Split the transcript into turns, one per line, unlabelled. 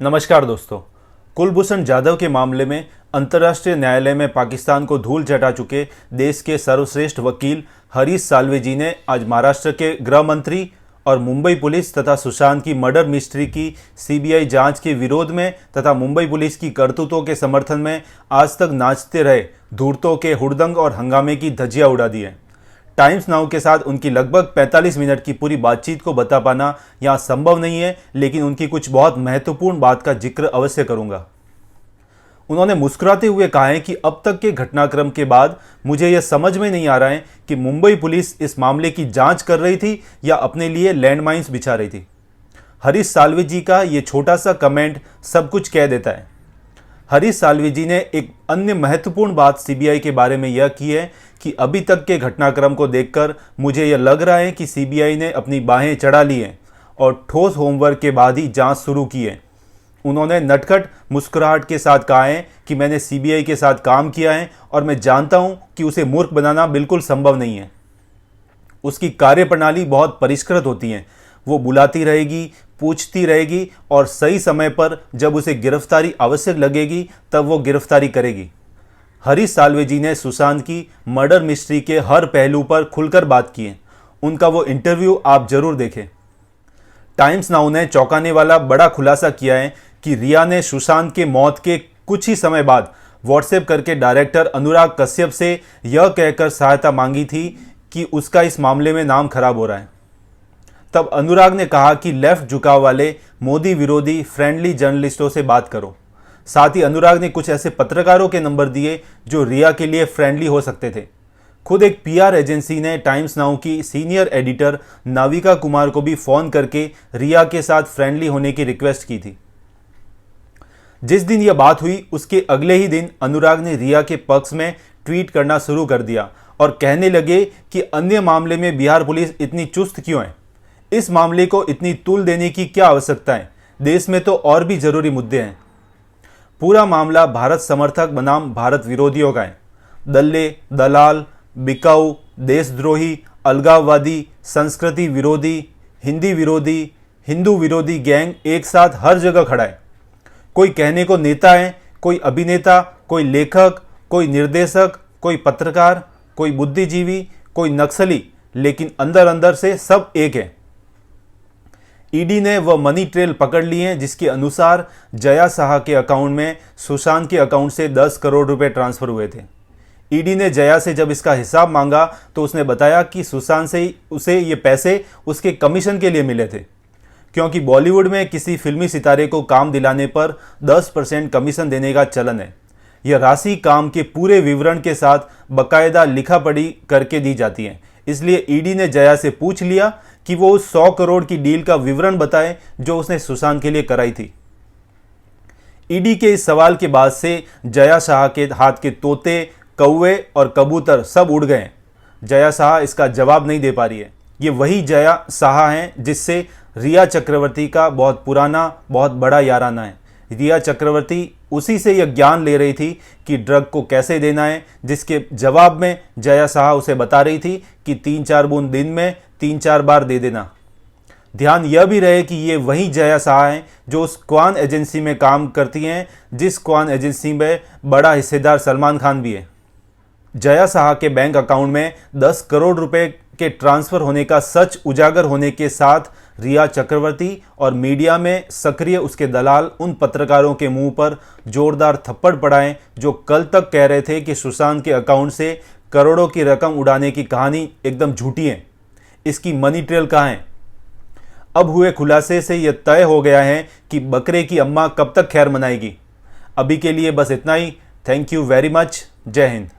नमस्कार दोस्तों। कुलभूषण जाधव के मामले में अंतर्राष्ट्रीय न्यायालय में पाकिस्तान को धूल चटा चुके देश के सर्वश्रेष्ठ वकील हरीश साल्वे जी ने आज महाराष्ट्र के गृह मंत्री और मुंबई पुलिस तथा सुशांत की मर्डर मिस्ट्री की सीबीआई जांच के विरोध में तथा मुंबई पुलिस की करतूतों के समर्थन में आज तक नाचते रहे धूर्तों के हुड़दंग और हंगामे की धज्जियां उड़ा दी है। टाइम्स नाउ के साथ उनकी लगभग 45 मिनट की पूरी बातचीत को बता पाना यहाँ संभव नहीं है, लेकिन उनकी कुछ बहुत महत्वपूर्ण बात का जिक्र अवश्य करूंगा। उन्होंने मुस्कुराते हुए कहा है कि अब तक के घटनाक्रम के बाद मुझे यह समझ में नहीं आ रहा है कि मुंबई पुलिस इस मामले की जांच कर रही थी या अपने लिए लैंडमाइंस बिछा रही थी। हरीश साल्वे जी का ये छोटा सा कमेंट सब कुछ कह देता है। हरीश साल्वे जी ने एक अन्य महत्वपूर्ण बात सीबीआई के बारे में यह की है कि अभी तक के घटनाक्रम को देखकर मुझे यह लग रहा है कि सीबीआई ने अपनी बाहें चढ़ा ली हैं और ठोस होमवर्क के बाद ही जांच शुरू की है। उन्होंने नटखट मुस्कुराहट के साथ कहा है कि मैंने सीबीआई के साथ काम किया है और मैं जानता हूं कि उसे मूर्ख बनाना बिल्कुल संभव नहीं है। उसकी कार्यप्रणाली बहुत परिष्कृत होती है। वो बुलाती रहेगी, पूछती रहेगी और सही समय पर जब उसे गिरफ्तारी आवश्यक लगेगी तब वो गिरफ्तारी करेगी। हरीश साल्वे जी ने सुशांत की मर्डर मिस्ट्री के हर पहलू पर खुलकर बात की है। उनका वो इंटरव्यू आप जरूर देखें। टाइम्स नाउ ने चौंकाने वाला बड़ा खुलासा किया है कि रिया ने सुशांत के मौत के कुछ ही समय बाद व्हाट्सएप करके डायरेक्टर अनुराग कश्यप से यह कहकर सहायता मांगी थी कि उसका इस मामले में नाम खराब हो रहा है। तब अनुराग ने कहा कि लेफ्ट झुकाव वाले मोदी विरोधी फ्रेंडली जर्नलिस्टों से बात करो। साथ ही अनुराग ने कुछ ऐसे पत्रकारों के नंबर दिए जो रिया के लिए फ्रेंडली हो सकते थे। खुद एक पीआर एजेंसी ने टाइम्स नाउ की सीनियर एडिटर नाविका कुमार को भी फोन करके रिया के साथ फ्रेंडली होने की रिक्वेस्ट की थी। जिस दिन यह बात हुई उसके अगले ही दिन अनुराग ने रिया के पक्ष में ट्वीट करना शुरू कर दिया और कहने लगे कि अन्य मामले में बिहार पुलिस इतनी चुस्त क्यों है, इस मामले को इतनी तूल देने की क्या आवश्यकता है, देश में तो और भी जरूरी मुद्दे हैं। पूरा मामला भारत समर्थक बनाम भारत विरोधियों का है। दल्ले, दलाल, बिकाऊ, देशद्रोही, अलगाववादी, संस्कृति विरोधी, हिंदी विरोधी, हिंदू विरोधी गैंग एक साथ हर जगह खड़ा है। कोई कहने को नेता है, कोई अभिनेता, कोई लेखक, कोई निर्देशक, कोई पत्रकार, कोई बुद्धिजीवी, कोई नक्सली, लेकिन अंदर अंदर से सब एक है। ईडी ने वह मनी ट्रेल पकड़ लिए हैं जिसके अनुसार जया साहा के अकाउंट में सुशांत के अकाउंट से 10 करोड़ रुपए ट्रांसफर हुए थे। ईडी ने जया से जब इसका हिसाब मांगा तो उसने बताया कि सुशांत से उसे ये पैसे उसके कमीशन के लिए मिले थे, क्योंकि बॉलीवुड में किसी फिल्मी सितारे को काम दिलाने पर 10% कमीशन देने का चलन है। यह राशि काम के पूरे विवरण के साथ बकायदा लिखा पढ़ी करके दी जाती है। इसलिए ईडी ने जया से पूछ लिया कि वो उस 100 करोड़ की डील का विवरण बताए जो उसने सुशांत के लिए कराई थी। ईडी के इस सवाल के बाद से जया शाह के हाथ के तोते, कौवे और कबूतर सब उड़ गए। जया शाह इसका जवाब नहीं दे पा रही है। ये वही जया शाह हैं जिससे रिया चक्रवर्ती का बहुत पुराना, बहुत बड़ा याराना है। रिया चक्रवर्ती उसी से यह ज्ञान ले रही थी कि ड्रग को कैसे देना है, जिसके जवाब में जया शाह उसे बता रही थी कि 3-4 बूंद दिन में 3-4 बार दे देना। ध्यान यह भी रहे कि ये वही जया शाह हैं जो उस क्वान एजेंसी में काम करती हैं जिस क्वान एजेंसी में बड़ा हिस्सेदार सलमान खान भी है। जया शाह के बैंक अकाउंट में 10 करोड़ रुपए के ट्रांसफर होने का सच उजागर होने के साथ रिया चक्रवर्ती और मीडिया में सक्रिय उसके दलाल उन पत्रकारों के मुंह पर जोरदार थप्पड़ पड़ाएं जो कल तक कह रहे थे कि सुशांत के अकाउंट से करोड़ों की रकम उड़ाने की कहानी एकदम झूठी है। इसकी मनी ट्रेल कहाँ है? अब हुए खुलासे से यह तय हो गया है कि बकरे की अम्मा कब तक खैर मनाएगी। अभी के लिए बस इतना ही। Thank you very much. जय हिंद।